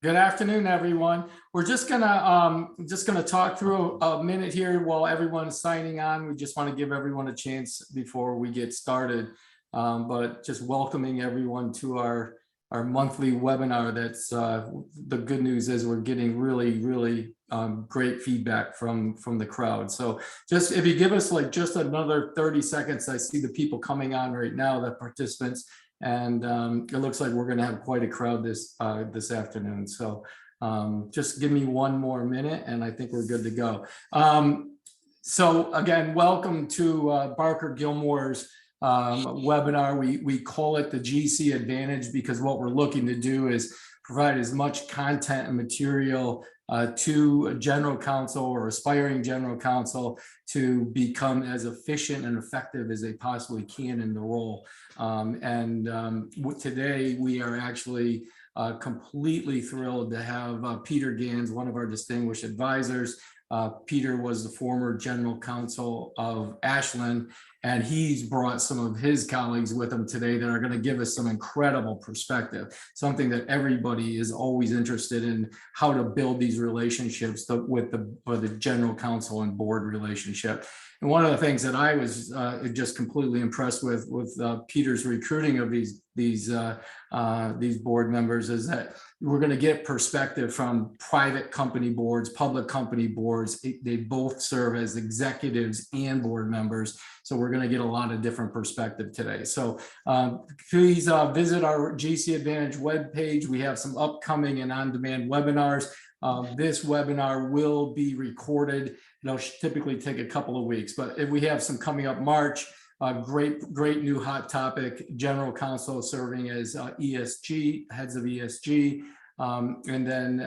Good afternoon, everyone. We're just gonna talk through a minute here while everyone's signing on. We just want to give everyone a chance before we get started. But just welcoming everyone to our monthly webinar. That's the good news is we're getting really great feedback from the crowd. So just if you give us like just another 30 seconds, I see the people coming on right now, the participants. And it looks like we're going to have quite a crowd this afternoon. So just give me one more minute and I think we're good to go. So again, welcome to Barker Gilmore's webinar. We call it the GC Advantage because what we're looking to do is provide as much content and material to a general counsel or aspiring general counsel to become as efficient and effective as they possibly can in the role. Today we are actually completely thrilled to have Peter Gans, one of our distinguished advisors. Peter was the former general counsel of Ashland, and he's brought some of his colleagues with him today that are going to give us some incredible perspective, something that everybody is always interested in, how to build these relationships with the general counsel and board relationship. And one of the things that I was just completely impressed with Peter's recruiting of these board members is that we're going to get perspective from private company boards, public company boards. They both serve as executives and board members. So we're going to get a lot of different perspective today. So please visit our GC Advantage webpage. We have some upcoming and on-demand webinars. This webinar will be recorded. It'll typically take a couple of weeks, but if we have some coming up March, great new hot topic, general counsel serving as ESG, heads of ESG. And then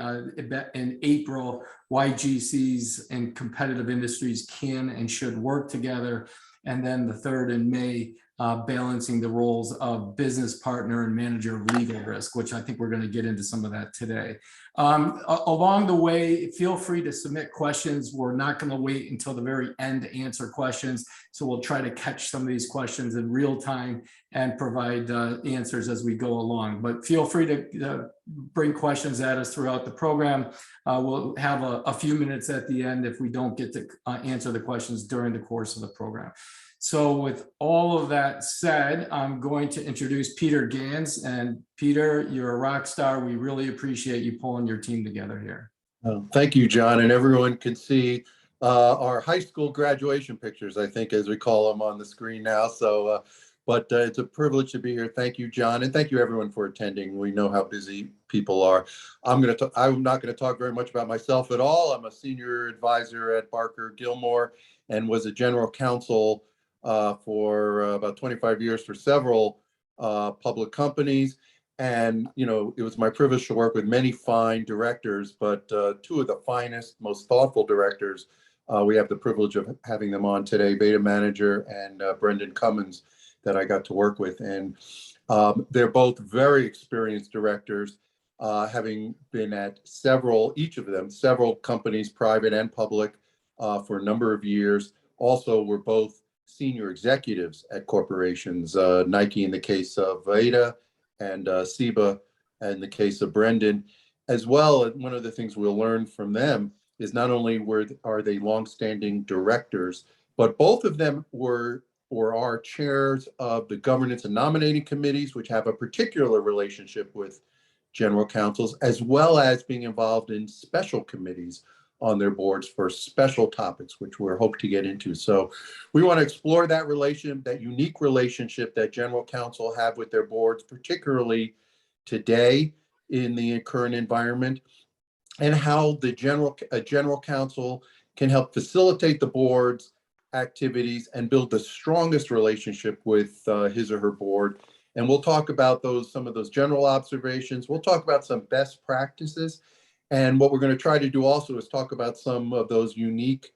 in April, why GCs and competitive industries can and should work together. And then the third in May, balancing the roles of business partner and manager of legal risk, which I think we're going to get into some of that today. Along the way, feel free to submit questions. We're not going to wait until the very end to answer questions. So we'll try to catch some of these questions in real time and provide answers as we go along. But feel free to bring questions at us throughout the program. We'll have a few minutes at the end if we don't get to answer the questions during the course of the program. So with all of that said, I'm going to introduce Peter Gans. And Peter, you're a rock star. We really appreciate you pulling your team together here. Thank you, John. And everyone can see our high school graduation pictures, I think, as we call them on the screen now. So, but it's a privilege to be here. Thank you, John. And thank you, everyone, for attending. We know how busy people are. I'm not going to talk very much about myself at all. I'm a senior advisor at Barker Gilmore and was a general counsel for about 25 years for several public companies. And, you know, it was my privilege to work with many fine directors, but two of the finest, most thoughtful directors, we have the privilege of having them on today, Beta Manager and Brendan Cummins, that I got to work with. And they're both very experienced directors, having been at each of them, several companies, private and public, for a number of years. Also, we're both senior executives at corporations, Nike in the case of Veda and SIBA in the case of Brendan, as well. One of the things we'll learn from them is not only are they longstanding directors, but both of them were or are chairs of the governance and nominating committees, which have a particular relationship with general counsels, as well as being involved in special committees on their boards for special topics, which we're hoping to get into. So we want to explore that that unique relationship that general counsel have with their boards, particularly today in the current environment, and how a general counsel can help facilitate the board's activities and build the strongest relationship with his or her board. And we'll talk about some of those general observations. We'll talk about some best practices. And what we're going to try to do also is talk about some of those unique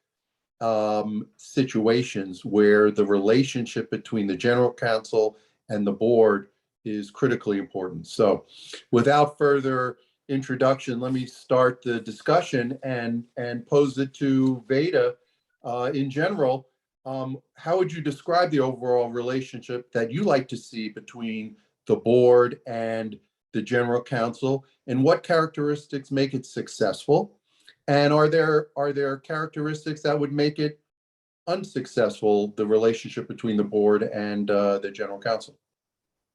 situations where the relationship between the general counsel and the board is critically important. So without further introduction, let me start the discussion and pose it to Veda. In general, how would you describe the overall relationship that you like to see between the board and the general counsel, and what characteristics make it successful? And are there characteristics that would make it unsuccessful, the relationship between the board and the general counsel?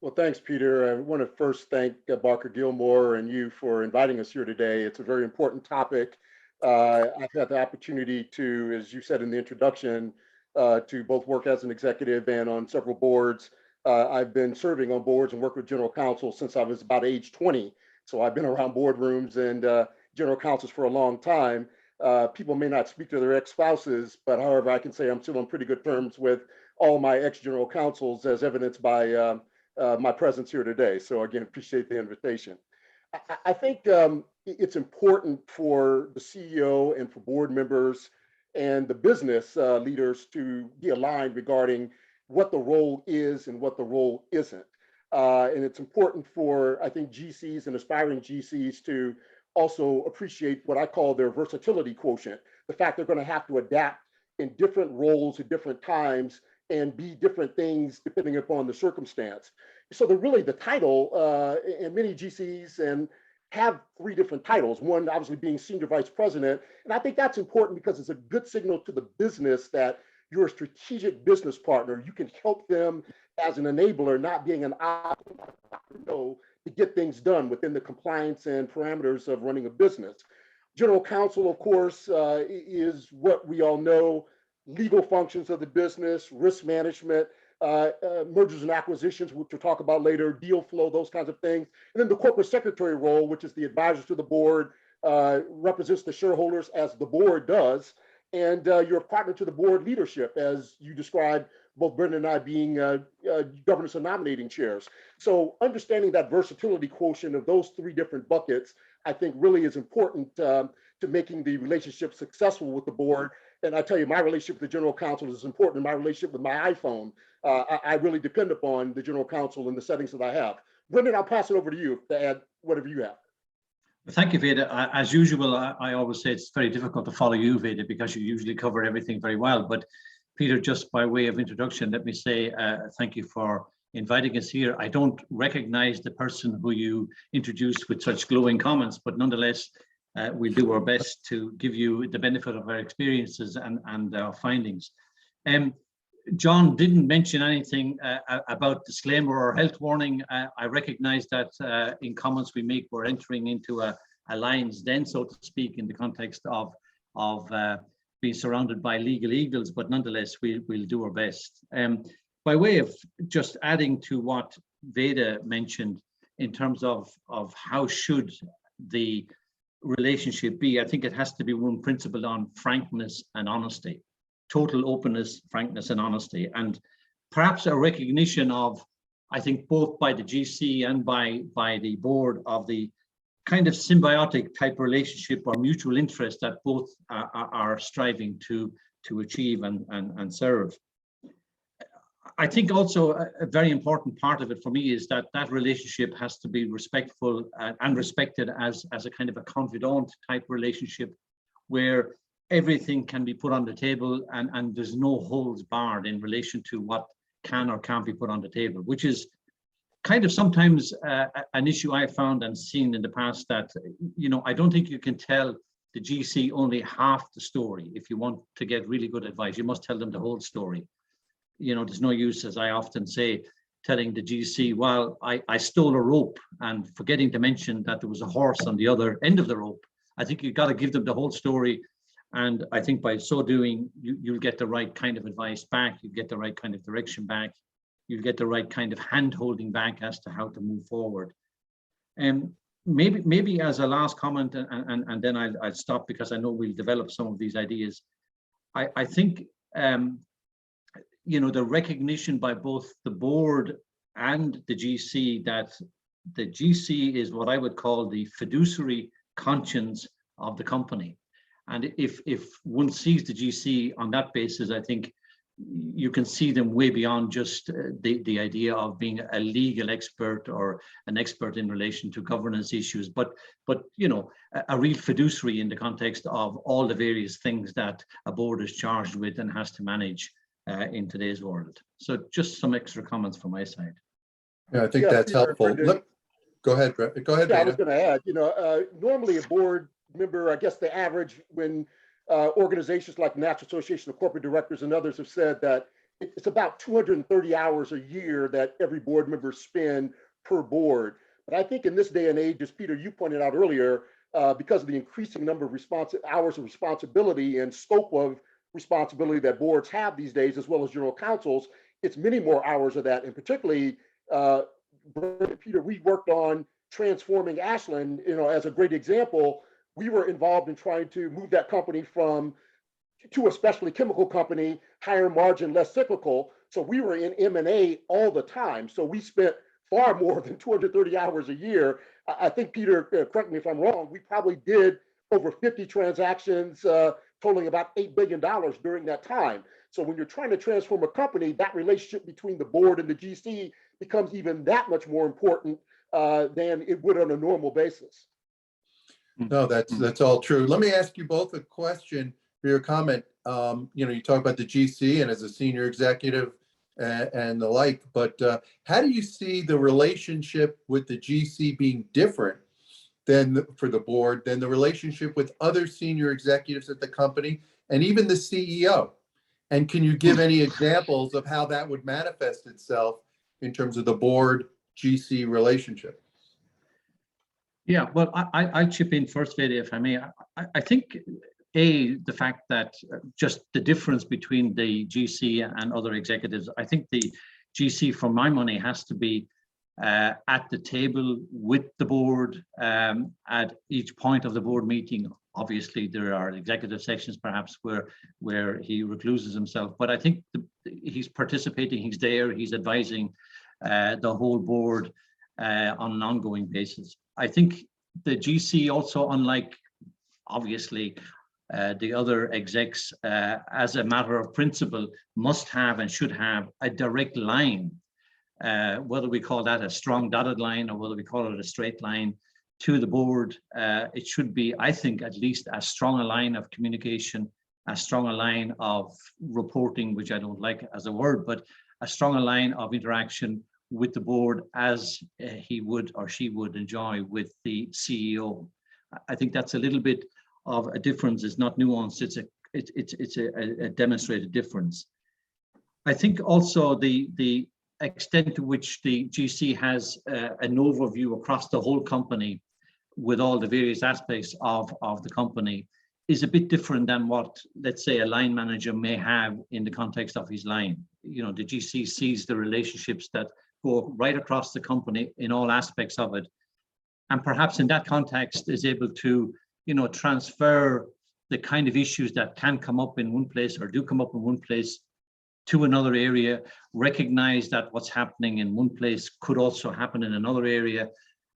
Well, thanks, Peter. I want to first thank Barker Gilmore and you for inviting us here today. It's a very important topic. I've had the opportunity to, as you said in the introduction, to both work as an executive and on several boards. I've been serving on boards and worked with general counsel since I was about age 20. So I've been around boardrooms and general counsels for a long time. People may not speak to their ex-spouses, but however, I can say I'm still on pretty good terms with all my ex-general counsels, as evidenced by my presence here today. So again, appreciate the invitation. I think it's important for the CEO and for board members and the business leaders to be aligned regarding what the role is and what the role isn't. And it's important for, I think, GCs and aspiring GCs to also appreciate what I call their versatility quotient, the fact they're going to have to adapt in different roles at different times and be different things depending upon the circumstance. So the title, and many GCs and have 3 different titles, one obviously being senior vice president. And I think that's important because it's a good signal to the business that you're a strategic business partner. You can help them as an enabler, not being an obstacle to get things done within the compliance and parameters of running a business. General counsel, of course, is what we all know, legal functions of the business, risk management, mergers and acquisitions, which we'll talk about later, deal flow, those kinds of things. And then the corporate secretary role, which is the advisor to the board, represents the shareholders as the board does. And you're a partner to the board leadership, as you described, both Brendan and I being governance and nominating chairs. So understanding that versatility quotient of those 3 different buckets, I think really is important to making the relationship successful with the board. And I tell you, my relationship with the general counsel is important in my relationship with my iPhone. I really depend upon the general counsel in the settings that I have. Brendan, I'll pass it over to you to add whatever you have. Thank you, Veda. As usual, I always say it's very difficult to follow you, Veda, because you usually cover everything very well. But Peter, just by way of introduction, let me say thank you for inviting us here. I don't recognize the person who you introduced with such glowing comments, but nonetheless, we'll do our best to give you the benefit of our experiences and our findings. John didn't mention anything about disclaimer or health warning. I recognize that in comments we make, we're entering into a lion's den, so to speak, in the context of being surrounded by legal eagles, but nonetheless, we'll do our best. By way of just adding to what Veda mentioned in terms of how should the relationship be, I think it has to be one principled on frankness and honesty. Total openness, frankness, and honesty, and perhaps a recognition of, I think, both by the GC and by the board of the kind of symbiotic type relationship or mutual interest that both are striving to achieve and serve. I think also a very important part of it for me is that that relationship has to be respectful and respected as a kind of a confidant type relationship where everything can be put on the table and there's no holds barred in relation to what can or can't be put on the table, which is kind of sometimes an issue I found and seen in the past that, you know, I don't think you can tell the GC only half the story. If you want to get really good advice, you must tell them the whole story. You know, there's no use, as I often say, telling the GC, well, I stole a rope and forgetting to mention that there was a horse on the other end of the rope. I think you've got to give them the whole story. And I think by so doing, you'll get the right kind of advice back, you get the right kind of direction back, you'll get the right kind of hand-holding back as to how to move forward. And maybe as a last comment, and then I'll stop because I know we'll develop some of these ideas. I think, you know, the recognition by both the board and the GC that the GC is what I would call the fiduciary conscience of the company. And if one sees the GC on that basis, I think you can see them way beyond just the idea of being a legal expert or an expert in relation to governance issues, but you know, a real fiduciary in the context of all the various things that a board is charged with and has to manage in today's world. So just some extra comments from my side. Yeah, I think that's helpful. Go ahead, Brett. Go ahead, Yeah, I was Veda. going to add, normally a board member, I guess the average when organizations like the National Association of Corporate Directors and others have said that it's about 230 hours a year that every board member spend per board. But I think in this day and age, as Peter, you pointed out earlier, because of the increasing number of hours of responsibility and scope of responsibility that boards have these days, as well as general counsels, it's many more hours of that. And particularly, Peter, we worked on transforming Ashland, as a great example. We were involved in trying to move that company to a specialty chemical company, higher margin, less cyclical. So we were in M&A all the time. So we spent far more than 230 hours a year. I think, Peter, correct me if I'm wrong, we probably did over 50 transactions totaling about $8 billion during that time. So when you're trying to transform a company, that relationship between the board and the GC becomes even that much more important than it would on a normal basis. No, that's all true. Let me ask you both a question for your comment. You talk about the GC and as a senior executive and the like, but how do you see the relationship with the GC being different for the board than the relationship with other senior executives at the company and even the CEO? And can you give any examples of how that would manifest itself in terms of the board GC relationship? Yeah, well, I chip in first, Veda, if I may. I think, the fact that just the difference between the GC and other executives, I think the GC, for my money, has to be at the table with the board at each point of the board meeting. Obviously, there are executive sections perhaps where he recluses himself, but I think he's participating, he's there, he's advising the whole board on an ongoing basis. I think the GC also, unlike obviously the other execs, as a matter of principle, must have and should have a direct line, whether we call that a strong dotted line or whether we call it a straight line, to the board. It should be, I think, at least as strong a line of communication, as strong a line of reporting, which I don't like as a word, but a stronger line of interaction with the board as he would or she would enjoy with the CEO. I think that's a little bit of a difference. It's not nuanced. It's a demonstrated difference. I think also the extent to which the GC has an overview across the whole company with all the various aspects of the company is a bit different than what, let's say, a line manager may have in the context of his line. The GC sees the relationships that go right across the company in all aspects of it, and perhaps in that context is able to transfer the kind of issues that can come up in one place or do come up in one place to another area, recognize that what's happening in one place could also happen in another area,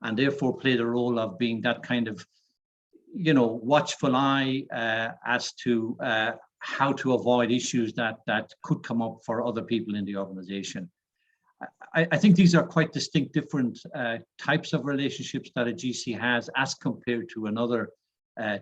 and therefore play the role of being that kind of watchful eye as to how to avoid issues that could come up for other people in the organization. I think these are quite distinct, different types of relationships that a GC has as compared to another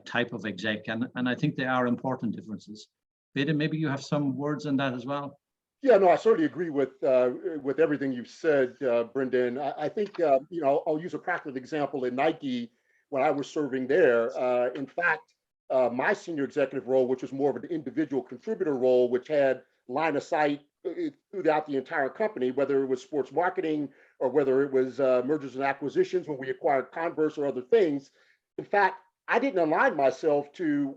type of exec, and I think they are important differences. Veda, maybe you have some words on that as well. Yeah, no, I certainly agree with everything you've said, Brendan. I think I'll use a practical example in Nike when I was serving there. In fact, my senior executive role, which was more of an individual contributor role, which had line of sight throughout the entire company, whether it was sports marketing or whether it was mergers and acquisitions when we acquired Converse or other things. In fact, I didn't align myself to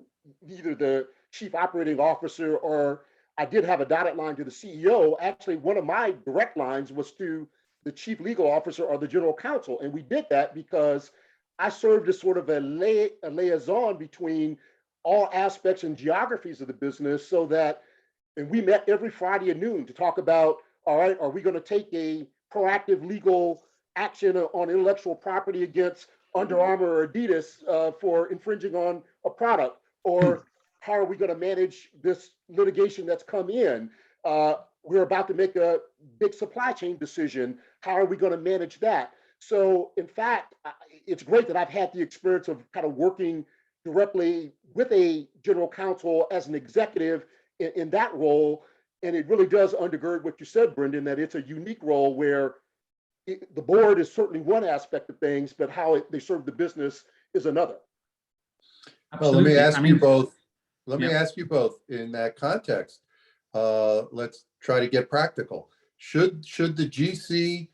either the chief operating officer, or I did have a dotted line to the CEO. Actually, one of my direct lines was to the chief legal officer or the general counsel. And we did that because I served as sort of a liaison between all aspects and geographies of the business, so that, and we met every Friday at noon to talk about, all right, are we going to take a proactive legal action on intellectual property against Under Armour or Adidas for infringing on a product? Or how are we going to manage this litigation that's come in? We're about to make a big supply chain decision. How are we going to manage that? So in fact, it's great that I've had the experience of kind of working directly with a general counsel as an executive in that role. And it really does undergird what you said, Brendan, that it's a unique role where the board is certainly one aspect of things, but how they serve the business is another. Well, let me Absolutely. ask I mean, you both. Let me yeah. ask you both in that context. Let's try to get practical. Should the GC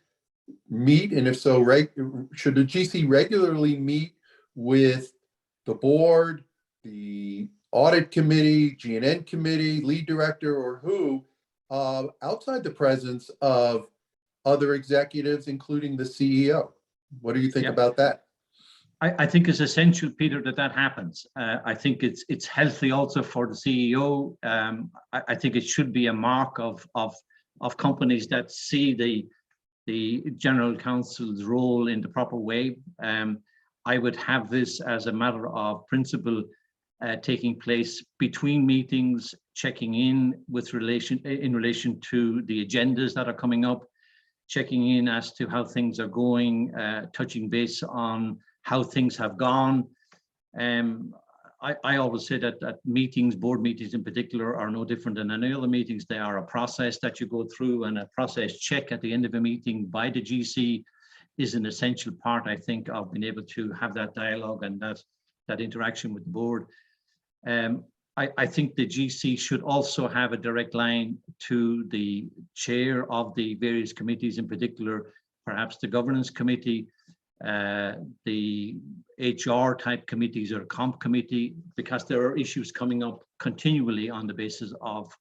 meet, and if so, should the GC regularly meet with the board, the audit committee, G&N committee, lead director, or who, outside the presence of other executives, including the CEO? What do you think Yeah. about that? I think it's essential, Peter, that happens. I think it's healthy also for the CEO. I think it should be a mark of companies that see the General Counsel's role in the proper way. I would have this as a matter of principle taking place between meetings, checking in relation to the agendas that are coming up, checking in as to how things are going, touching base on how things have gone. I always say that meetings, board meetings in particular, are no different than any other meetings. They are a process that you go through, and a process check at the end of a meeting by the GC is an essential part, I think, of being able to have that dialogue and that interaction with the board. I think the GC should also have a direct line to the chair of the various committees, in particular, perhaps the governance committee, the HR type committees or comp committee, because there are issues coming up continually on the basis of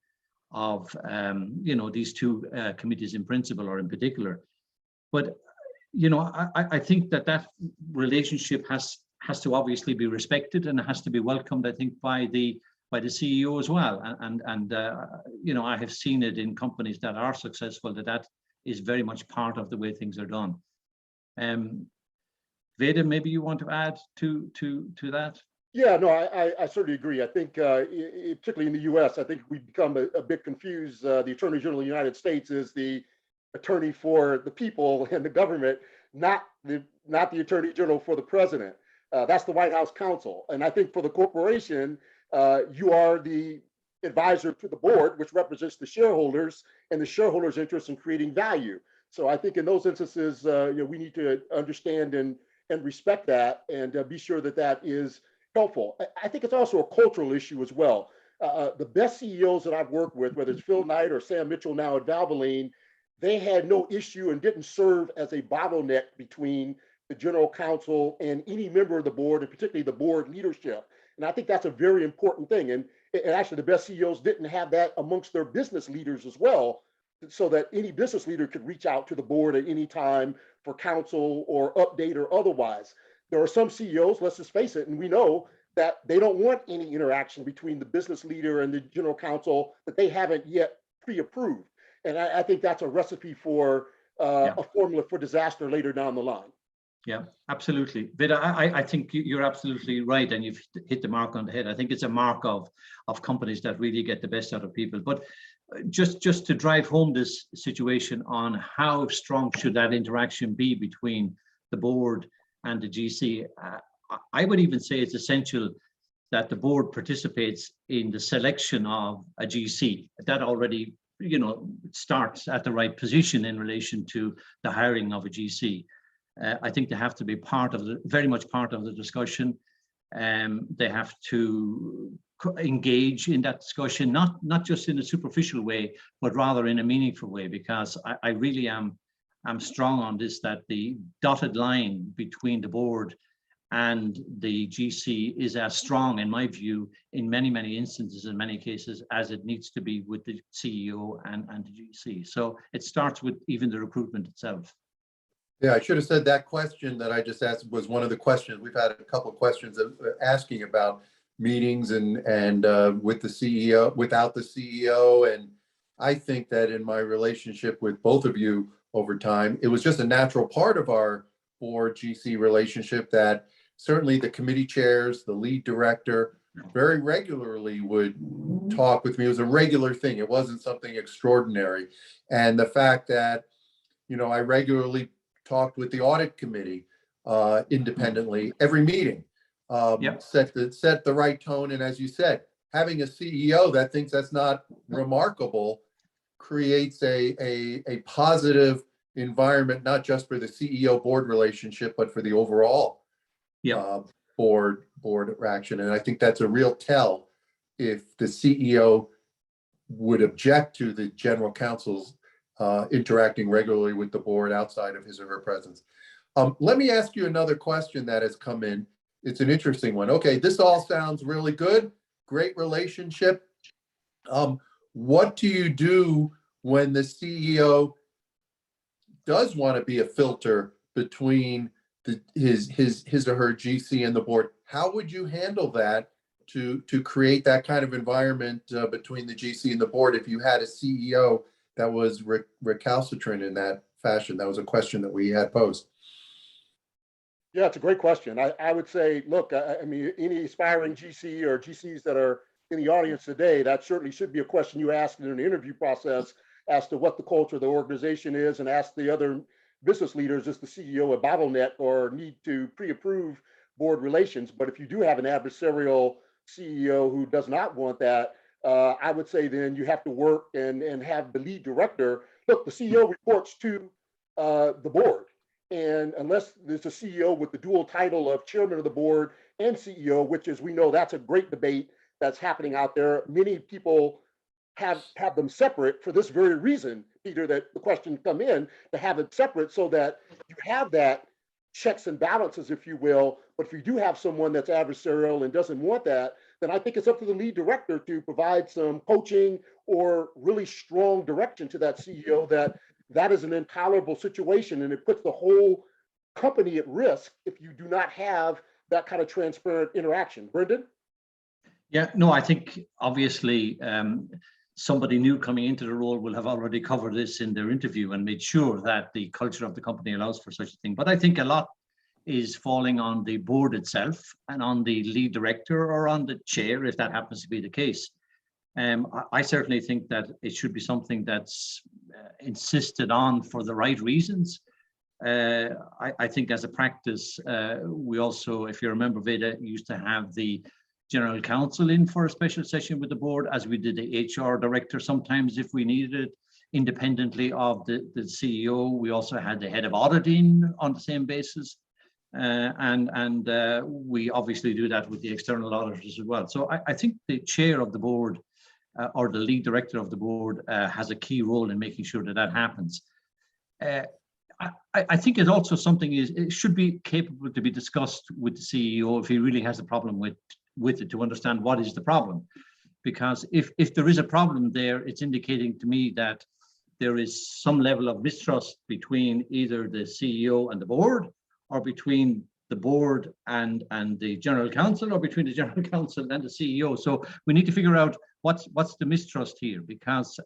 these two committees in principle or in particular. But I think that relationship has to obviously be respected, and it has to be welcomed, I think, by the CEO as well. And I have seen it in companies that are successful, that is very much part of the way things are done. Veda, maybe you want to add to that? Yeah, no, I certainly agree. I think, particularly in the U.S., I think we've become a bit confused. The Attorney General of the United States is the attorney for the people and the government, not the Attorney General for the president. That's the White House counsel. And I think for the corporation, you are the advisor to the board, which represents the shareholders and the shareholders' interest in creating value. So I think in those instances, we need to understand and respect that, and be sure that is helpful. I think it's also a cultural issue as well. The best CEOs that I've worked with, whether it's Phil Knight or Sam Mitchell now at Valvoline, they had no issue and didn't serve as a bottleneck between the general counsel and any member of the board, and particularly the board leadership. And I think that's a very important thing. And actually, the best CEOs didn't have that amongst their business leaders as well, so that any business leader could reach out to the board at any time for counsel or update or otherwise. There are some CEOs, let's just face it, and we know that they don't want any interaction between the business leader and the general counsel that they haven't yet pre-approved. And I think that's a recipe for a formula for disaster later down the line. Yeah, absolutely. Veda, I think you're absolutely right, and you've hit the mark on the head. I think it's a mark of companies that really get the best out of people. But just to drive home this situation on how strong should that interaction be between the board and the GC, I would even say it's essential that the board participates in the selection of a GC. That already, starts at the right position in relation to the hiring of a GC. I think they have to be very much part of the discussion. They have to engage in that discussion, not just in a superficial way, but rather in a meaningful way, because I really am strong on this, that the dotted line between the board and the GC is as strong, in my view, in many, many instances, in many cases, as it needs to be with the CEO and the GC. So it starts with even the recruitment itself. Yeah, I should have said that question that I just asked was one of the questions. We've had a couple of questions asking about meetings and with the CEO, without the CEO. And I think that in my relationship with both of you over time, it was just a natural part of our board GC relationship that certainly the committee chairs, the lead director, very regularly would talk with me. It was a regular thing. It wasn't something extraordinary. And the fact that, I regularly talked with the audit committee independently every meeting, set the right tone. And as you said, having a CEO that thinks that's not remarkable creates a positive environment, not just for the CEO board relationship, but for the overall Yeah. board action. And I think that's a real tell if the CEO would object to the general counsel's interacting regularly with the board outside of his or her presence. Let me ask you another question that has come in. It's an interesting one. Okay, this all sounds really good. Great relationship. What do you do when the CEO does want to be a filter between his or her GC and the board? How would you handle that to create that kind of environment between the GC and the board if you had a CEO that was recalcitrant in that fashion? That was a question that we had posed. Yeah, it's a great question. I would say, look, I mean, any aspiring GC or GCs that are in the audience today, that certainly should be a question you ask in an interview process as to what the culture of the organization is, and ask the other business leaders, is the CEO a bottleneck or need to pre-approve board relations? But if you do have an adversarial CEO who does not want that, I would say then you have to work and have the lead director. Look, the CEO reports to the board. And unless there's a CEO with the dual title of chairman of the board and CEO, which, as we know, that's a great debate that's happening out there. Many people have them separate for this very reason, Peter, that the question come in, to have it separate so that you have that checks and balances, if you will. But if you do have someone that's adversarial and doesn't want that, then I think it's up to the lead director to provide some coaching or really strong direction to that CEO that is an intolerable situation, and it puts the whole company at risk if you do not have that kind of transparent interaction. Brendan? Yeah, no, I think obviously somebody new coming into the role will have already covered this in their interview and made sure that the culture of the company allows for such a thing. But I think a lot is falling on the board itself and on the lead director or on the chair, if that happens to be the case. I certainly think that it should be something that's insisted on for the right reasons. I think as a practice, we also, if you remember, Veda used to have the General Counsel in for a special session with the board, as we did the HR director sometimes if we needed it, independently of the CEO. We also had the head of auditing on the same basis. And we obviously do that with the external auditors as well. So I think the chair of the board or the lead director of the board has a key role in making sure that that happens. I think it's also something it should be capable to be discussed with the CEO if he really has a problem with it, to understand what is the problem. Because if there is a problem there, it's indicating to me that there is some level of mistrust between either the CEO and the board, or between the board and the general counsel, or between the general counsel and the CEO. So we need to figure out what's the mistrust here, because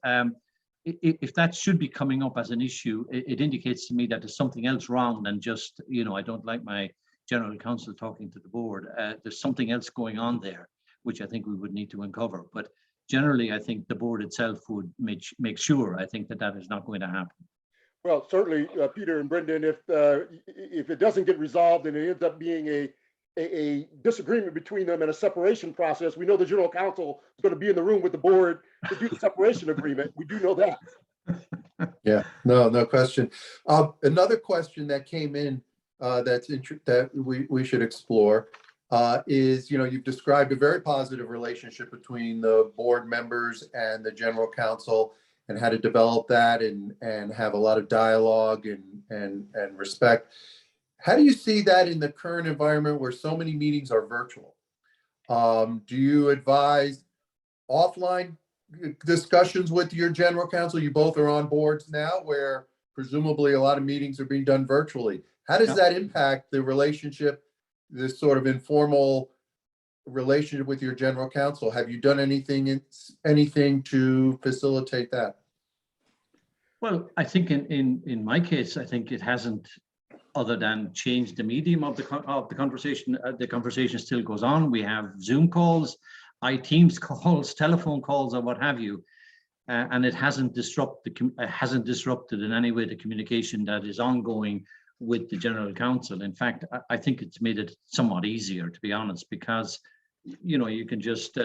if that should be coming up as an issue, it indicates to me that there's something else wrong than just, I don't like my general counsel talking to the board. There's something else going on there, which I think we would need to uncover. But generally, I think the board itself would make sure, I think that is not going to happen. Well, certainly, Peter and Brendan, if it doesn't get resolved and it ends up being a disagreement between them and a separation process, we know the general counsel is going to be in the room with the board to do the separation agreement. We do know that. Yeah, no question. Another question that came in that we should explore is, you've described a very positive relationship between the board members and the general counsel, and how to develop that and have a lot of dialogue and respect. How do you see that in the current environment where so many meetings are virtual? Do you advise offline discussions with your general counsel? You both are on boards now where presumably a lot of meetings are being done virtually. How does that impact the relationship, this sort of informal relationship with your general counsel? Have you done anything to facilitate that? Well, I think in my case, I think it hasn't, other than change the medium of the conversation. The conversation still goes on. We have Zoom calls, Teams calls, telephone calls, or what have you, and it hasn't disrupted in any way the communication that is ongoing with the general counsel. In fact, I think it's made it somewhat easier, to be honest, because you can just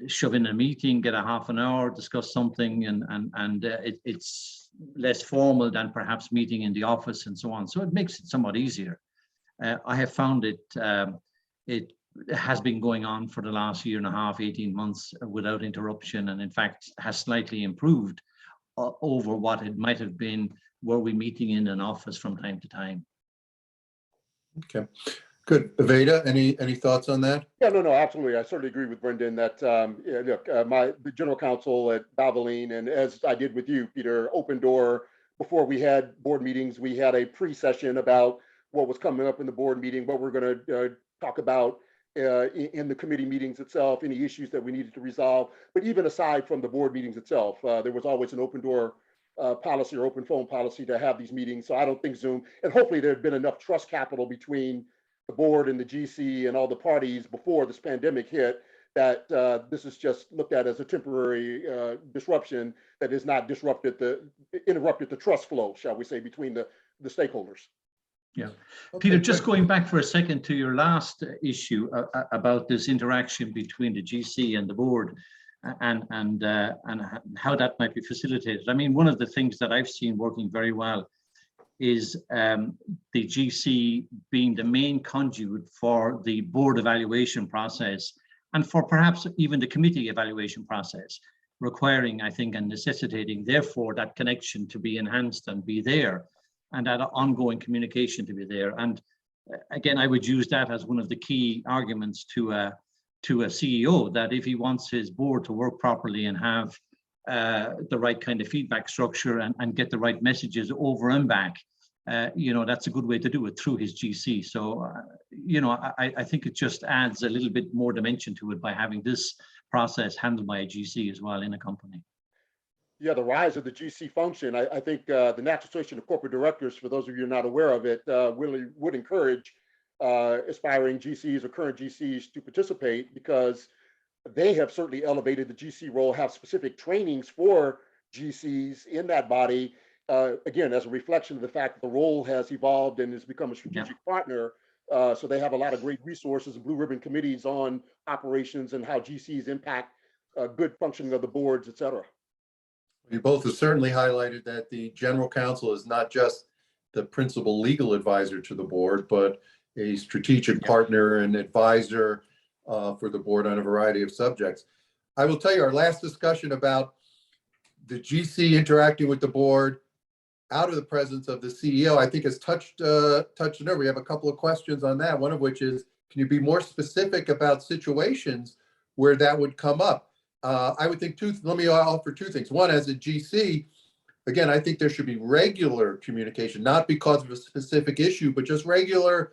shove in a meeting, get a half an hour, discuss something, and it's less formal than perhaps meeting in the office and so on. So it makes it somewhat easier. I have found it has been going on for the last year and a half, 18 months without interruption, and in fact has slightly improved over what it might have been were we meeting in an office from time to time. Okay, good. Veda, any thoughts on that? Yeah, no, absolutely. I certainly agree with Brendan that, yeah, look, the general counsel at Valvoline, and as I did with you, Peter, open door. Before we had board meetings, we had a pre-session about what was coming up in the board meeting, what we're going to talk about in the committee meetings itself, any issues that we needed to resolve. But even aside from the board meetings itself, there was always an open door policy or open phone policy to have these meetings. So I don't think Zoom, and hopefully there had been enough trust capital between the board and the GC and all the parties before this pandemic hit, that this is just looked at as a temporary disruption that has not interrupted the trust flow, shall we say, between the stakeholders. Yeah. Okay, Peter, just good. going back for a second to your last issue about this interaction between the GC and the board and how that might be facilitated. I mean, one of the things that I've seen working very well is the GC being the main conduit for the board evaluation process and for perhaps even the committee evaluation process, requiring, I think, and necessitating, therefore, that connection to be enhanced and be there, and that ongoing communication to be there. And again, I would use that as one of the key arguments to a CEO, that if he wants his board to work properly and have the right kind of feedback structure and get the right messages over and back, that's a good way to do it, through his GC. So, I think it just adds a little bit more dimension to it by having this process handled by a GC as well in a company. Yeah, the rise of the GC function. I think the National Association of Corporate Directors, for those of you who are not aware of it, really would encourage aspiring GCs or current GCs to participate, because they have certainly elevated the GC role, have specific trainings for GCs in that body, again, as a reflection of the fact that the role has evolved and has become a strategic partner. So they have a lot of great resources and blue ribbon committees on operations and how GCs impact good functioning of the boards, et cetera. You both have certainly highlighted that the general counsel is not just the principal legal advisor to the board, but a strategic partner and advisor for the board on a variety of subjects. I will tell you, our last discussion about the GC interacting with the board out of the presence of the CEO, I think has touched on it. We have a couple of questions on that. One of which is, can you be more specific about situations where that would come up? I would think let me offer two things. One, as a GC, again, I think there should be regular communication, not because of a specific issue, but just regular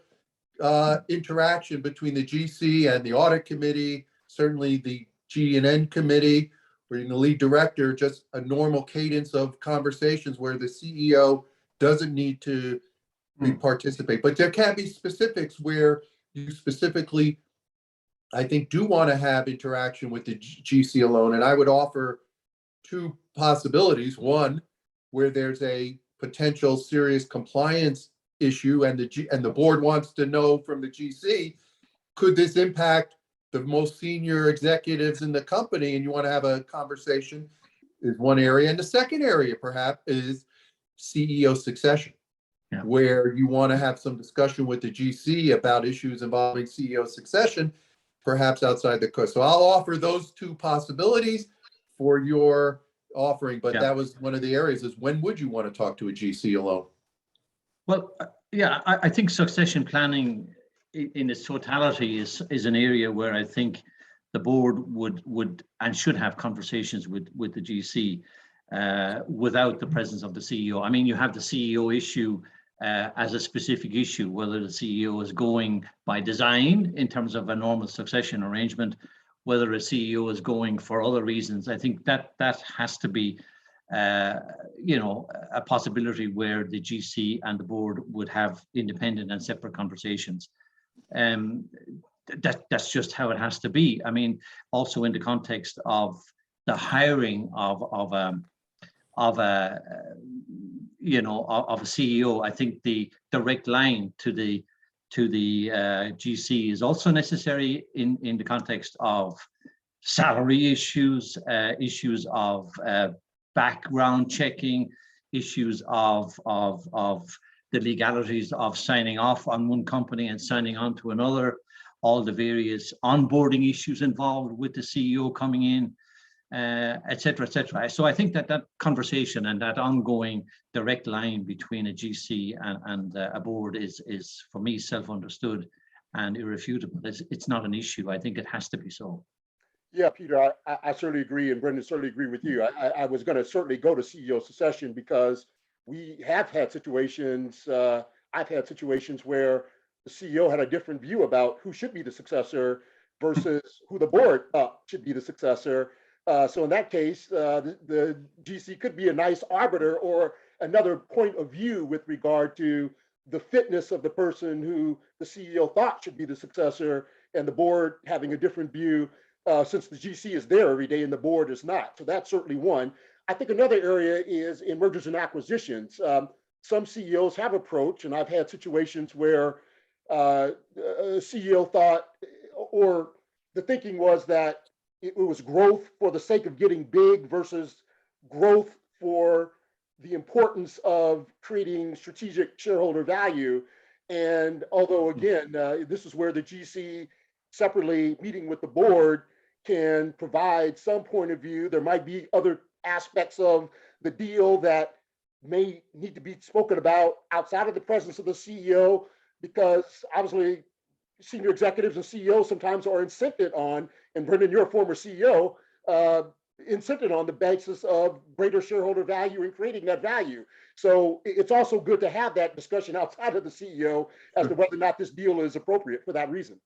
interaction between the GC and the audit committee, certainly the G&N committee, or the lead director, just a normal cadence of conversations where the CEO doesn't need to participate. But there can be specifics where you specifically, I think, do want to have interaction with the GC alone. And I would offer two possibilities. One, where there's a potential serious compliance issue and the board wants to know from the GC, could this impact the most senior executives in the company, and you want to have a conversation, is one area. And the second area perhaps is CEO succession, where you want to have some discussion with the GC about issues involving CEO succession, perhaps outside the course. So I'll offer those two possibilities for your offering, but that was one of the areas, is when would you want to talk to a GC alone? Well, I think succession planning in its totality is an area where I think the board would and should have conversations with the GC without the presence of the CEO. I mean, you have the CEO issue as a specific issue, whether the CEO is going by design in terms of a normal succession arrangement, whether a CEO is going for other reasons. I think that has to be a possibility where the GC and the board would have independent and separate conversations. That's just how it has to be. I mean, also in the context of the hiring of a CEO, I think the direct line to the GC is also necessary in the context of salary issues, issues of background checking, issues of the legalities of signing off on one company and signing on to another, all the various onboarding issues involved with the CEO coming in, et cetera, et cetera. So I think that that conversation and that ongoing direct line between a GC and a board is for me, self-understood and irrefutable. It's not an issue. I think it has to be so. Yeah, Peter, I certainly agree, and Brendan certainly agree with you. I was going to certainly go to CEO succession because we have had situations, I've had situations where the CEO had a different view about who should be the successor versus who the board should be the successor. So in that case, the GC could be a nice arbiter or another point of view with regard to the fitness of the person who the CEO thought should be the successor, and the board having a different view since the GC is there every day and the board is not. So that's certainly one. I think another area is in mergers and acquisitions. Some CEOs have approached, and I've had situations where a CEO thought, or the thinking was that it was growth for the sake of getting big versus growth for the importance of creating strategic shareholder value. And although, again, this is where the GC separately meeting with the board can provide some point of view. There might be other aspects of the deal that may need to be spoken about outside of the presence of the CEO, because obviously senior executives and CEOs sometimes are incented on, and Brendan, you're a former CEO, incented on the basis of greater shareholder value and creating that value. So it's also good to have that discussion outside of the CEO as to whether or not this deal is appropriate for that reason.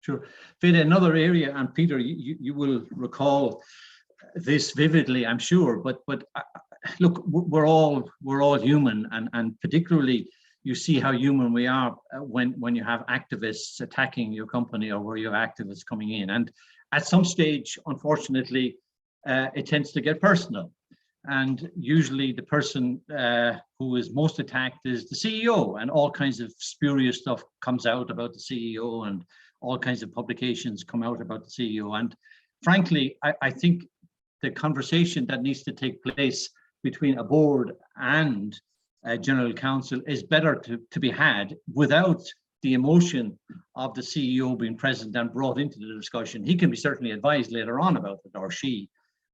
Sure. Vida, another area, and Peter, you will recall this vividly, I'm sure, but look, we're all human, and particularly you see how human we are when you have activists attacking your company or where you have activists coming in. And at some stage, unfortunately, it tends to get personal. And usually the person who is most attacked is the CEO, and all kinds of spurious stuff comes out about the CEO, and all kinds of publications come out about the CEO. And frankly, I think the conversation that needs to take place between a board and a general counsel is better to be had without the emotion of the CEO being present and brought into the discussion. He can be certainly advised later on about it, or she,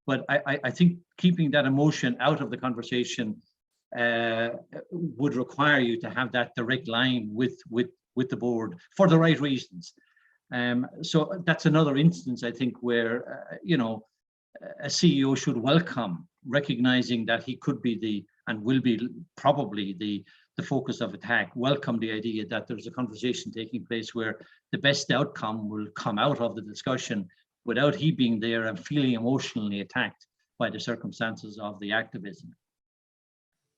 but I think keeping that emotion out of the conversation would require you to have that direct line with the board for the right reasons. So that's another instance, I think, where a CEO should welcome, recognizing that he could be and will be probably the focus of attack, welcome the idea that there's a conversation taking place where the best outcome will come out of the discussion without he being there and feeling emotionally attacked by the circumstances of the activism.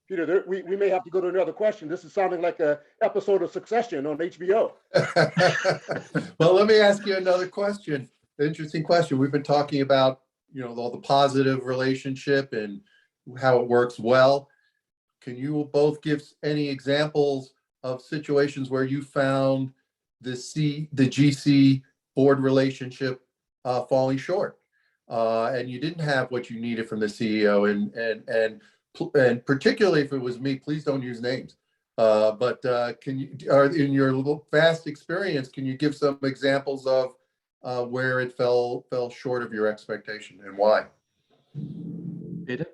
Peter, we may have to go to another question. This is sounding like an episode of Succession on HBO. Well, let me ask you another question. Interesting question. We've been talking about, all the positive relationship and how it works well. Can you both give any examples of situations where you found the GC board relationship falling short, and you didn't have what you needed from the CEO, and particularly if it was me, please don't use names. But can you, or in your little vast experience, can you give some examples of where it fell short of your expectation and why? Peter?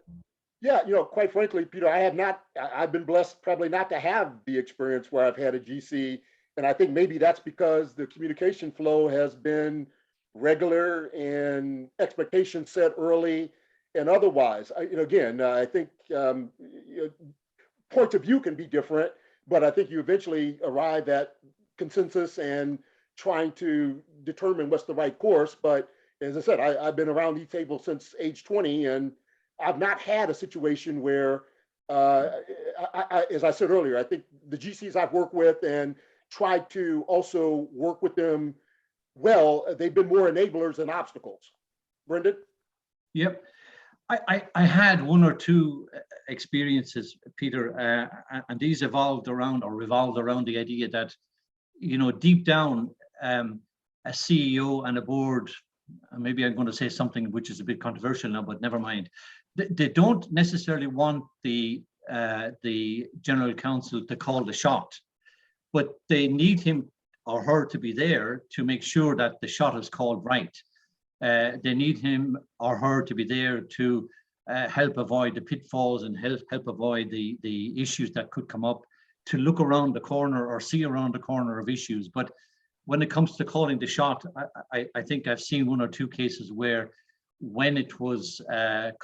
Yeah, quite frankly, Peter, I've been blessed probably not to have the experience where I've had a GC. And I think maybe that's because the communication flow has been regular and expectations set early and otherwise. I think points of view can be different, but I think you eventually arrive at consensus and trying to determine what's the right course. But as I said, I've been around these tables since age 20, and I've not had a situation where, as I said earlier, I think the GCs I've worked with and tried to also work with them well, they've been more enablers than obstacles. Brendan? Yep. I had one or two experiences, Peter, and these revolved around the idea that, deep down, a CEO and a board maybe I'm going to say something which is a bit controversial now, but never mind. They don't necessarily want the General Counsel to call the shot, but they need him or her to be there to make sure that the shot is called right. They need him or her to be there to help avoid the pitfalls and help avoid the issues that could come up, to look around the corner or see around the corner of issues. But when it comes to calling the shot, I think I've seen one or two cases where when it was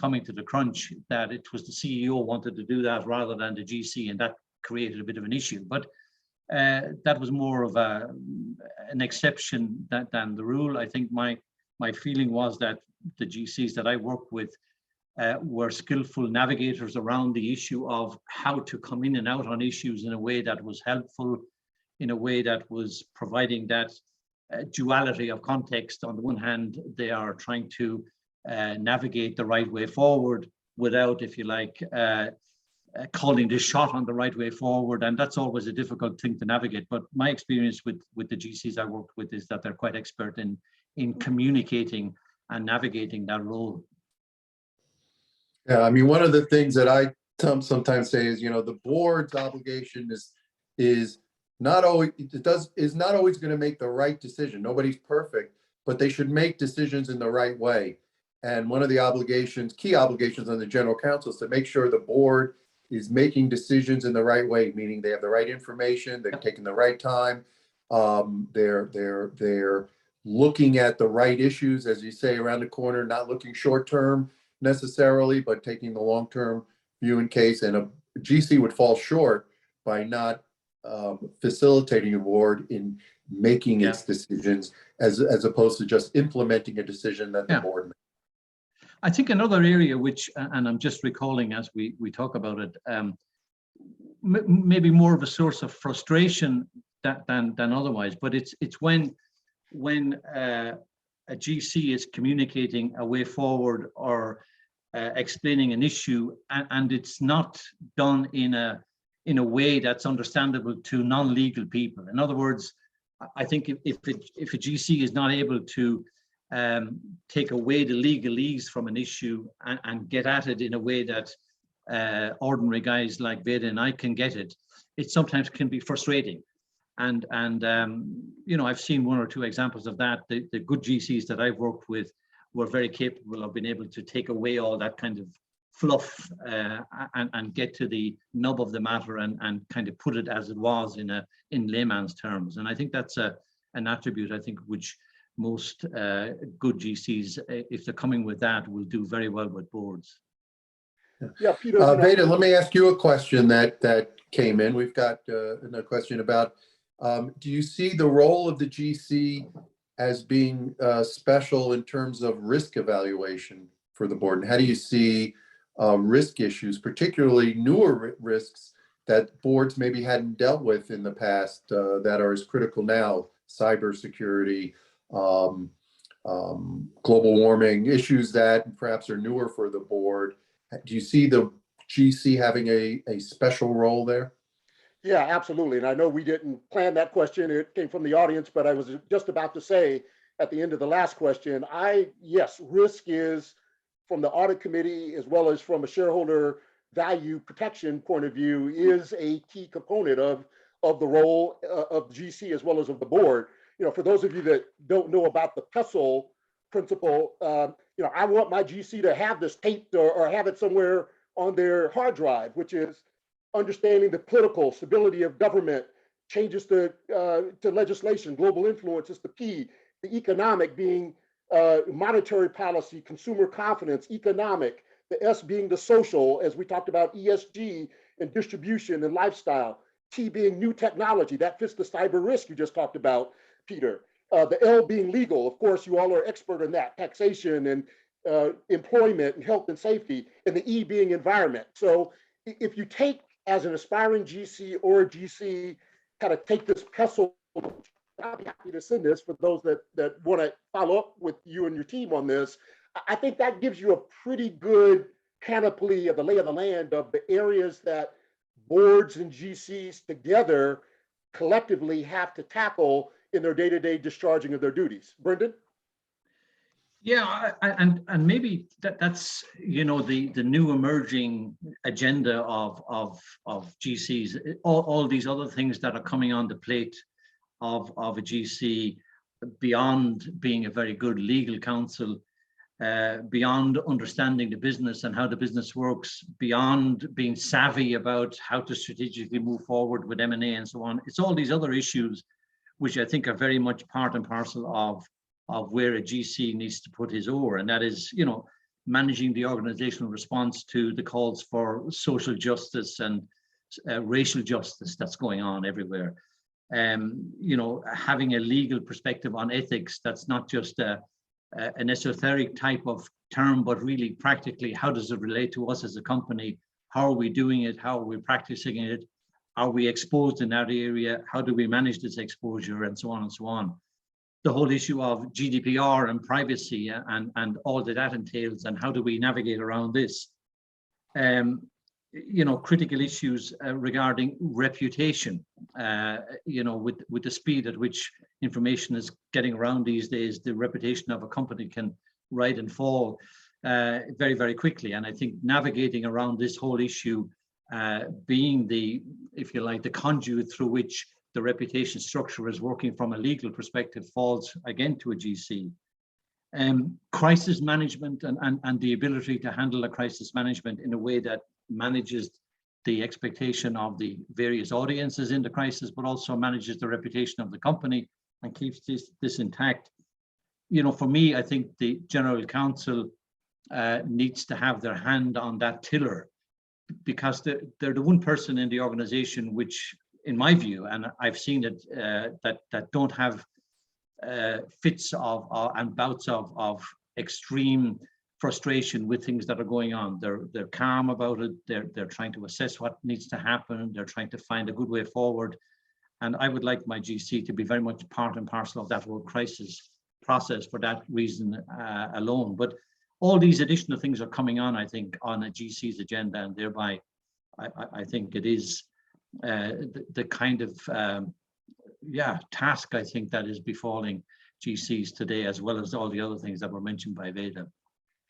coming to the crunch, that it was the CEO wanted to do that rather than the GC, and that created a bit of an issue. But that was more of an exception than the rule. I think my feeling was that the GCs that I worked with were skillful navigators around the issue of how to come in and out on issues in a way that was helpful, in a way that was providing that duality of context. On the one hand, they are trying to navigate the right way forward without, if you like, calling the shot on the right way forward. And that's always a difficult thing to navigate. But my experience with the GCs I worked with is that they're quite expert in communicating and navigating that role. Yeah, I mean, one of the things that I sometimes say is, the board's obligation is not always going to make the right decision. Nobody's perfect, but they should make decisions in the right way. And one of the key obligations on the General Counsel is to make sure the board is making decisions in the right way, meaning they have the right information, they're taking the right time, they're looking at the right issues, as you say, around the corner, not looking short term necessarily, but taking the long-term view in case. And a GC would fall short by not facilitating a board in making its decisions as opposed to just implementing a decision that the board makes. I think another area which, and I'm just recalling as we talk about it, maybe more of a source of frustration than otherwise, but it's when a GC is communicating a way forward or explaining an issue, and it's not done in a way that's understandable to non-legal people. In other words, I think if a GC is not able to take away the legalese from an issue and get at it in a way that ordinary guys like Veda and I can get it, it sometimes can be frustrating. And I've seen one or two examples of that. The good GCs that I've worked with were very capable of being able to take away all that kind of fluff and get to the nub of the matter and kind of put it as it was in layman's terms. And I think that's an attribute, I think, which most good GCs, if they're coming with that, will do very well with boards. Yeah, Peter. Veda, let me ask you a question that came in. We've got a question about, do you see the role of the GC as being special in terms of risk evaluation for the board? And how do you see risk issues, particularly newer risks that boards maybe hadn't dealt with in the past that are as critical now? Cybersecurity, global warming, issues that perhaps are newer for the board. Do you see the GC having a special role there? Yeah, absolutely. And I know we didn't plan that question. It came from the audience, but I was just about to say at the end of the last question, yes, risk is, from the audit committee as well as from a shareholder value protection point of view, is a key component of the role of GC as well as of the board. For those of you that don't know about the PESTLE principle, I want my GC to have this taped or have it somewhere on their hard drive, which is understanding the political stability of government, changes to legislation, global influence is the P, the economic being monetary policy, consumer confidence, economic, the S being the social, as we talked about ESG and distribution and lifestyle, T being new technology, that fits the cyber risk you just talked about, Peter. The L being legal, of course, you all are expert in that, taxation and employment and health and safety, and the E being environment. So if you take, as an aspiring GC or a GC, kind of take this PESTLE, I'll be happy to send this for those that want to follow up with you and your team on this. I think that gives you a pretty good panoply of the lay of the land of the areas that boards and GCs together collectively have to tackle in their day-to-day discharging of their duties. Brendan? Yeah, and maybe that's the new emerging agenda of GCs. All these other things that are coming on the plate of a GC, beyond being a very good legal counsel, beyond understanding the business and how the business works, beyond being savvy about how to strategically move forward with M&A and so on. It's all these other issues which I think are very much part and parcel of where a GC needs to put his oar, and that is, managing the organizational response to the calls for social justice and racial justice that's going on everywhere. Having a legal perspective on ethics that's not just an esoteric type of term, but really practically, how does it relate to us as a company? How are we doing it? How are we practicing it? Are we exposed in that area? How do we manage this exposure, and so on and so on? The whole issue of GDPR and privacy and all that entails, and how do we navigate around this? Critical issues regarding reputation, with the speed at which information is getting around these days, the reputation of a company can rise and fall very, very quickly. And I think navigating around this whole issue, being the, if you like, the conduit through which the reputation structure is working from a legal perspective, falls again to a GC. Crisis management and the ability to handle a crisis management in a way that manages the expectation of the various audiences in the crisis, but also manages the reputation of the company and keeps this intact. For me, I think the General Counsel needs to have their hand on that tiller, because they're the one person in the organization which, in my view, and I've seen it, that don't have fits of and bouts of extreme frustration with things that are going on. They're calm about it. They're trying to assess what needs to happen. They're trying to find a good way forward. And I would like my GC to be very much part and parcel of that whole crisis process for that reason alone. But all these additional things are coming on, I think, on a GC's agenda, and thereby I think it is the kind of task, I think, that is befalling GCs today, as well as all the other things that were mentioned by Veda.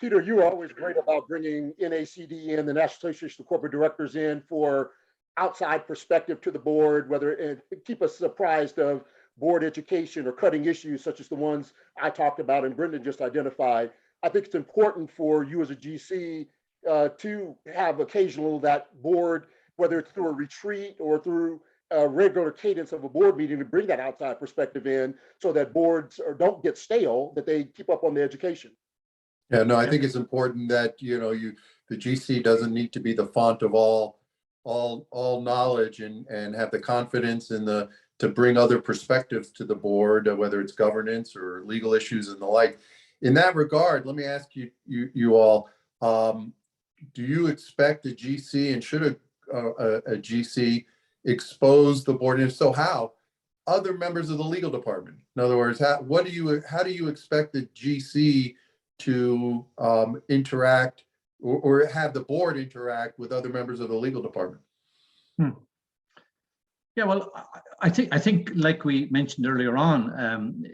Peter, you were always great about bringing NACD in, the National Association of Corporate Directors, in for outside perspective to the board, whether it keep us apprised of board education or cutting issues such as the ones I talked about and Brendan just identified. I think it's important for you as a GC to have occasional that board, whether it's through a retreat or through a regular cadence of a board meeting, to bring that outside perspective in, so that boards don't get stale, that they keep up on the education. Yeah, no, I think it's important that, the GC doesn't need to be the font of all knowledge, and have the confidence to bring other perspectives to the board, whether it's governance or legal issues and the like. In that regard, let me ask you all, do you expect a GC, and should a GC expose the board, and if so, how, other members of the legal department? In other words, how do you expect the GC to interact or have the board interact with other members of the legal department? Yeah, well, I think like we mentioned earlier on,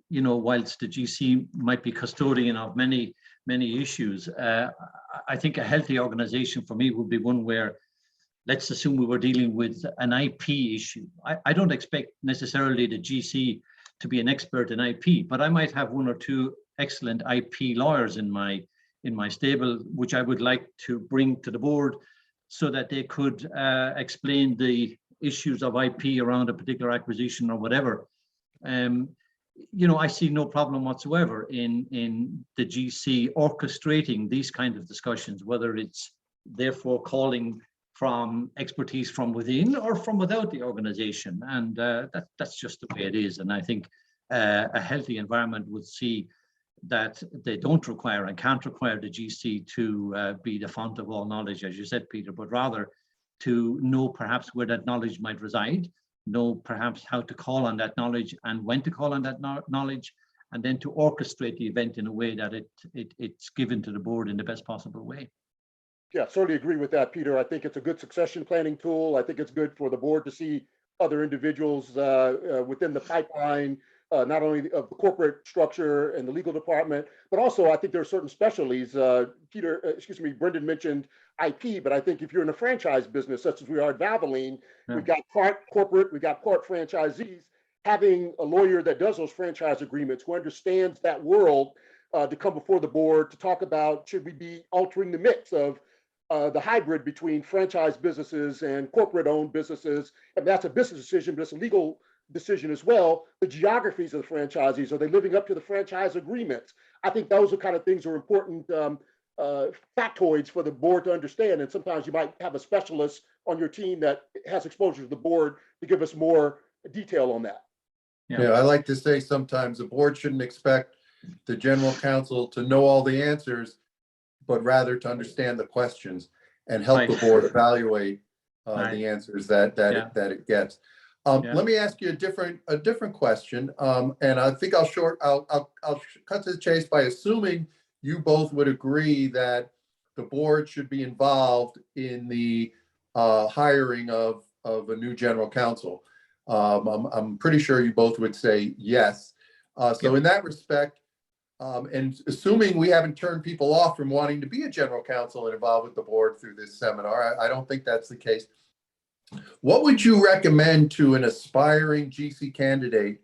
whilst the GC might be custodian of many issues, I think a healthy organization for me would be one where, let's assume we were dealing with an IP issue. I don't expect necessarily the GC to be an expert in IP, but I might have one or two excellent IP lawyers in my stable, which I would like to bring to the board, so that they could explain the issues of IP around a particular acquisition or whatever. I see no problem whatsoever in the GC orchestrating these kind of discussions, whether it's therefore calling from expertise from within or from without the organization. And that's just the way it is. And I think a healthy environment would see that they don't require and can't require the GC to be the font of all knowledge, as you said, Peter, but rather to know perhaps where that knowledge might reside, know perhaps how to call on that knowledge and when to call on that knowledge, and then to orchestrate the event in a way that it's given to the board in the best possible way. Yeah, certainly agree with that, Peter. I think it's a good succession planning tool. I think it's good for the board to see other individuals within the pipeline not only of the corporate structure and the legal department, but also I think there are certain specialties. Brendan mentioned IP, but I think if you're in a franchise business, such as we are at Valvoline, we've got part corporate, we've got part franchisees. Having a lawyer that does those franchise agreements, who understands that world, to come before the board to talk about, should we be altering the mix of the hybrid between franchise businesses and corporate-owned businesses? And that's a business decision, but it's a legal decision as well. The geographies of the franchisees, are they living up to the franchise agreements? I think those are kind of things that are important factoids for the board to understand. And sometimes you might have a specialist on your team that has exposure to the board to give us more detail on that. Yeah, I like to say sometimes the board shouldn't expect the general counsel to know all the answers, but rather to understand the questions and help the board evaluate the answers that it gets. Let me ask you a different question, and I think I'll cut to the chase by assuming you both would agree that the board should be involved in the hiring of a new general counsel. I'm pretty sure you both would say yes. So in that respect, and assuming we haven't turned people off from wanting to be a general counsel and involved with the board through this seminar, I don't think that's the case. What would you recommend to an aspiring GC candidate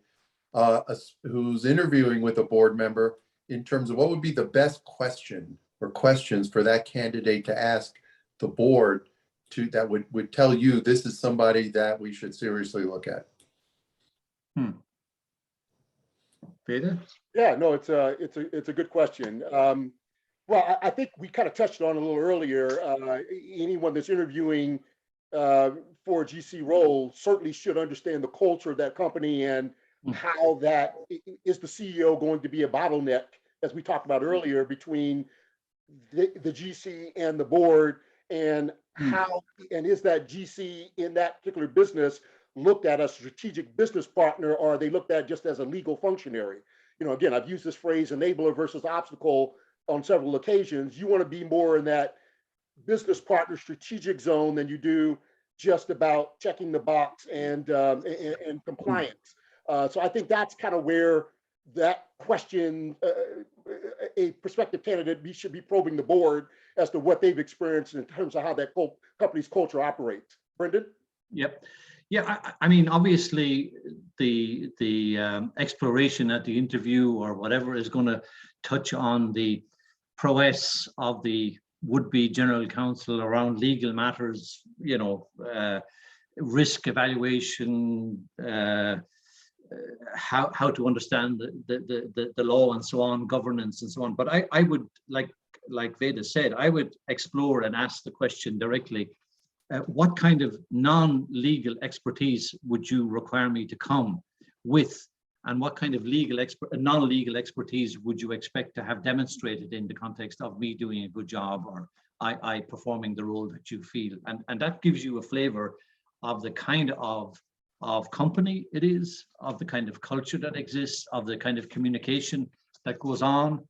who's interviewing with a board member in terms of what would be the best question or questions for that candidate to ask the board that would tell you this is somebody that we should seriously look at? Peter? Yeah, no, it's a good question. Well, I think we kind of touched on it a little earlier. Anyone that's interviewing for a GC role certainly should understand the culture of that company and how that is the CEO going to be a bottleneck, as we talked about earlier, between the GC and the board, and how and is that GC in that particular business looked at as a strategic business partner, or are they looked at just as a legal functionary? You know, again, I've used this phrase enabler versus obstacle on several occasions. You want to be more in that business partner strategic zone than you do just about checking the box and compliance. So I think that's kind of where that question, a prospective candidate should be probing the board as to what they've experienced in terms of how that company's culture operates. Brendan? Yep. Yeah, I mean, obviously, the exploration at the interview or whatever is going to touch on the prowess of the would-be general counsel around legal matters, you know, risk evaluation, how to understand the law and so on, governance and so on. But I would, like Veda said, I would explore and ask the question directly. What kind of non-legal expertise would you require me to come with, and what kind of non-legal expertise would you expect to have demonstrated in the context of me doing a good job, or I performing the role that you feel, and that gives you a flavor of the kind of company it is, of the kind of culture that exists, of the kind of communication that goes on,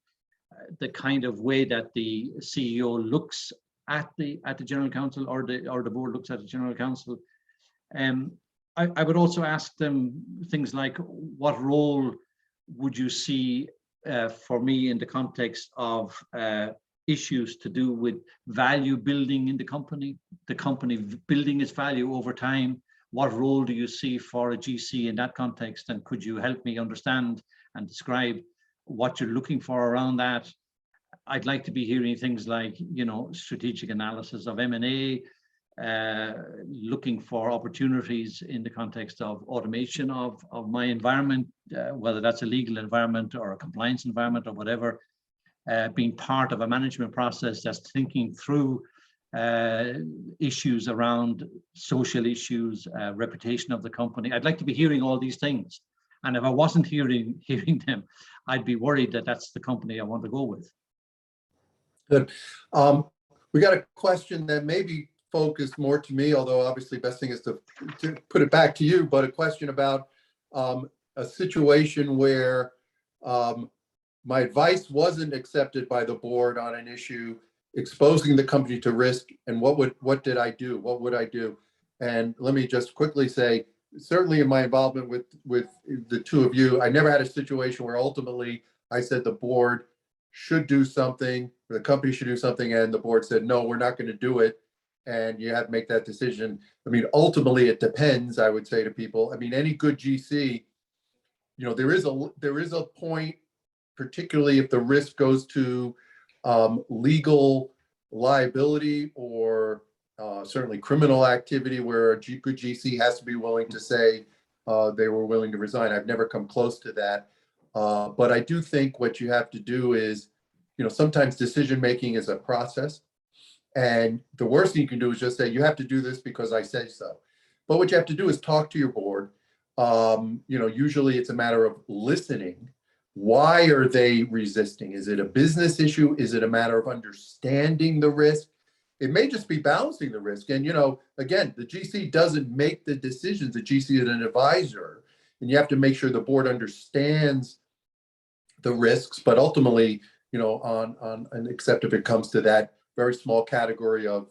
the kind of way that the CEO looks at the general counsel, or the board looks at the general counsel. I would also ask them things like, what role would you see for me in the context of issues to do with value building in the company building its value over time? What role do you see for a GC in that context? And could you help me understand and describe what you're looking for around that? I'd like to be hearing things like, you know, strategic analysis of M&A, looking for opportunities in the context of automation of my environment, whether that's a legal environment or a compliance environment or whatever, being part of a management process that's thinking through issues around social issues, reputation of the company. I'd like to be hearing all these things. And if I wasn't hearing them, I'd be worried that that's the company I want to go with. Good. We got a question that may be focused more to me, although obviously best thing is to put it back to you, but a question about a situation where my advice wasn't accepted by the board on an issue exposing the company to risk, and what did I do? What would I do? And let me just quickly say, certainly in my involvement with the two of you, I never had a situation where ultimately I said the board should do something, or the company should do something, and the board said, no, we're not going to do it. And you have to make that decision. I mean, ultimately, it depends, I would say to people. I mean, any good GC, you know, there is a point, particularly if the risk goes to legal liability or certainly criminal activity, where a good GC has to be willing to say they were willing to resign. I've never come close to that. But I do think what you have to do is, you know, sometimes decision making is a process. And the worst thing you can do is just say, you have to do this because I say so. But what you have to do is talk to your board. You know, usually it's a matter of listening. Why are they resisting? Is it a business issue? Is it a matter of understanding the risk? It may just be balancing the risk. And, you know, again, the GC doesn't make the decisions. The GC is an advisor. And you have to make sure the board understands the risks, but ultimately, you know, and except if it comes to that very small category of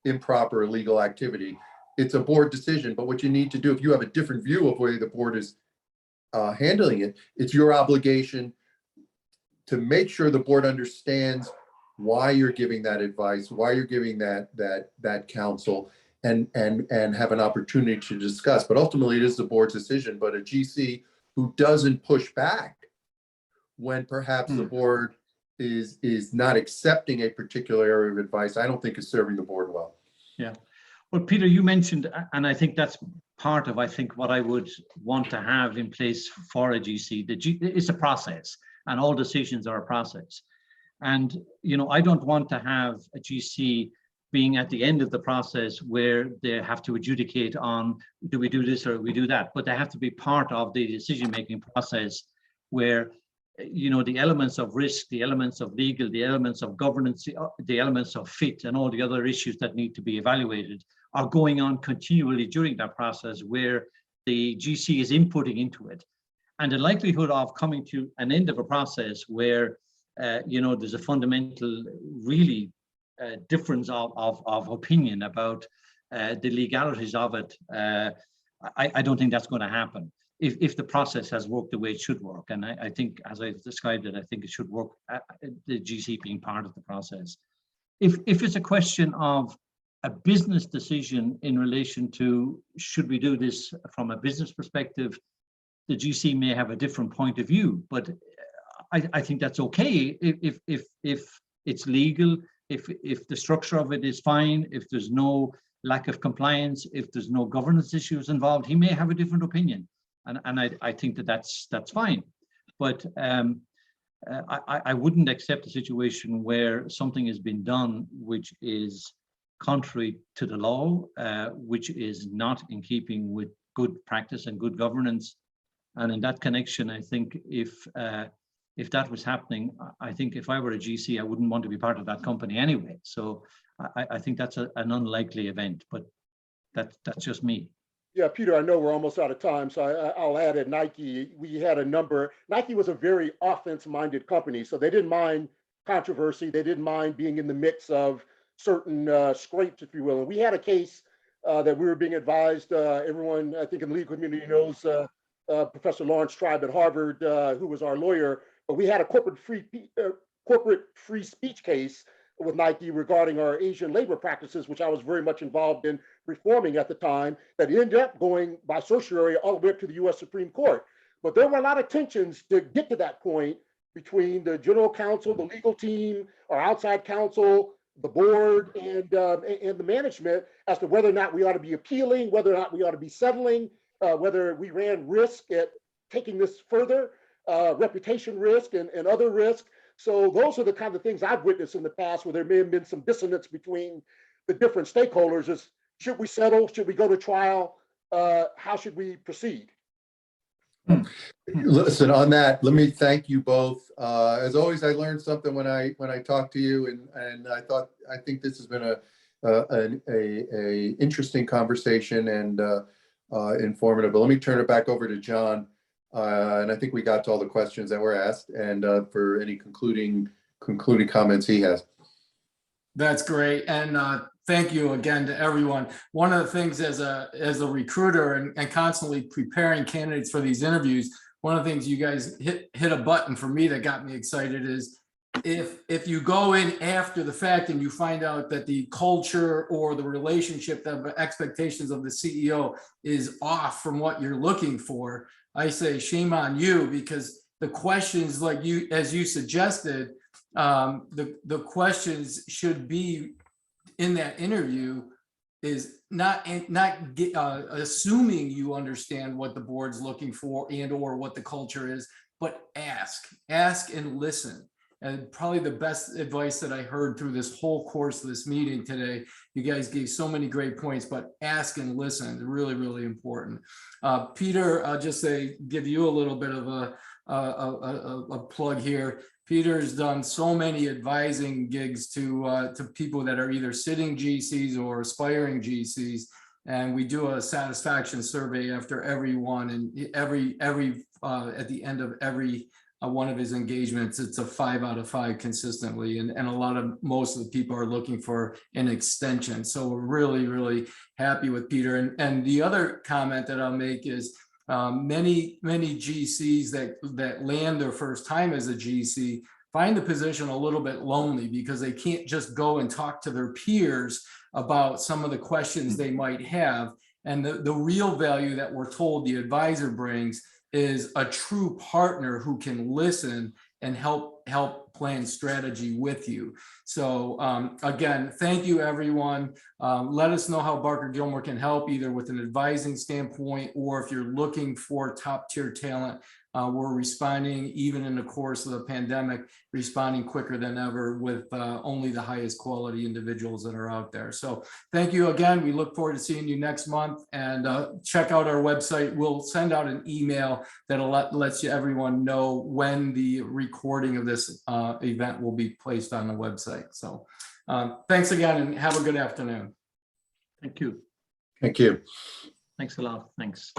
improper illegal activity, it's a board decision. But what you need to do, if you have a different view of where the board is handling it, it's your obligation to make sure the board understands why you're giving that advice, why you're giving that counsel, and have an opportunity to discuss. But ultimately, it is the board's decision. But a GC who doesn't push back when perhaps the board is not accepting a particular area of advice, I don't think is serving the board well. Yeah. Well, Peter, you mentioned, and I think that's part of, I think, what I would want to have in place for a GC. It's a process, and all decisions are a process. And, you know, I don't want to have a GC being at the end of the process where they have to adjudicate on, do we do this or do we do that? But they have to be part of the decision-making process where, you know, the elements of risk, the elements of legal, the elements of governance, the elements of fit, and all the other issues that need to be evaluated are going on continually during that process, where the GC is inputting into it. And the likelihood of coming to an end of a process where, you know, there's a fundamental, really difference of opinion about the legalities of it, I don't think that's going to happen. If the process has worked the way it should work. And I think, as I've described it, I think it should work, the GC being part of the process. If it's a question of a business decision in relation to, should we do this from a business perspective, the GC may have a different point of view, but I think that's okay if it's legal, if the structure of it is fine, if there's no lack of compliance, if there's no governance issues involved, he may have a different opinion. And I think that's fine. But I wouldn't accept a situation where something has been done which is contrary to the law, which is not in keeping with good practice and good governance. And in that connection, I think if that was happening, I think if I were a GC, I wouldn't want to be part of that company anyway. So I think that's an unlikely event, but that's just me. Yeah, Peter, I know we're almost out of time, so I'll add at Nike, we had a number. Nike was a very offense-minded company, so they didn't mind controversy. They didn't mind being in the mix of certain scrapes, if you will. And we had a case that we were being advised. Everyone, I think, in the legal community knows Professor Lawrence Tribe at Harvard, who was our lawyer. But we had a corporate free speech case with Nike regarding our Asian labor practices, which I was very much involved in reforming at the time, that ended up going by certiorari all the way up to the US Supreme Court. But there were a lot of tensions to get to that point between the General Counsel, the legal team, our outside counsel, the board, and the management as to whether or not we ought to be appealing, whether or not we ought to be settling, whether we ran risk at taking this further, reputation risk and other risk. So those are the kind of things I've witnessed in the past where there may have been some dissonance between the different stakeholders. Is, should we settle? Should we go to trial? How should we proceed? Listen, on that, let me thank you both. As always, I learned something when I talked to you, and I think this has been a interesting conversation and informative. But let me turn it back over to John. And I think we got to all the questions that were asked, and for any concluding comments he has. That's great. And thank you again to everyone. One of the things as a recruiter and constantly preparing candidates for these interviews, one of the things you guys hit a button for me that got me excited is if you go in after the fact and you find out that the culture or the relationship, the expectations of the CEO is off from what you're looking for, I say shame on you, because the questions, like you, as you suggested, the questions should be in that interview is not assuming you understand what the board's looking for and or what the culture is, but ask and listen. And probably the best advice that I heard through this whole course of this meeting today, you guys gave so many great points, but ask and listen, really, really important. Peter, I'll just give you a little bit of a plug here. Peter's done so many advising gigs to people that are either sitting GCs or aspiring GCs. And we do a satisfaction survey after every one, and at the end of every one of his engagements, it's a 5 out of 5 consistently. And most of the people are looking for an extension. So we're really, really happy with Peter. And the other comment that I'll make is many GCs that land their first time as a GC find the position a little bit lonely because they can't just go and talk to their peers about some of the questions they might have. And the real value that we're told the advisor brings is a true partner who can listen and help plan strategy with you. So again, thank you, everyone. Let us know how Barker Gilmore can help, either with an advising standpoint, or if you're looking for top tier talent. We're responding, even in the course of the pandemic, responding quicker than ever with only the highest quality individuals that are out there. So thank you again. We look forward to seeing you next month, and check out our website. We'll send out an email that'll let everyone know when the recording of this event will be placed on the website. So thanks again, and have a good afternoon. Thank you. Thank you. Thanks a lot. Thanks.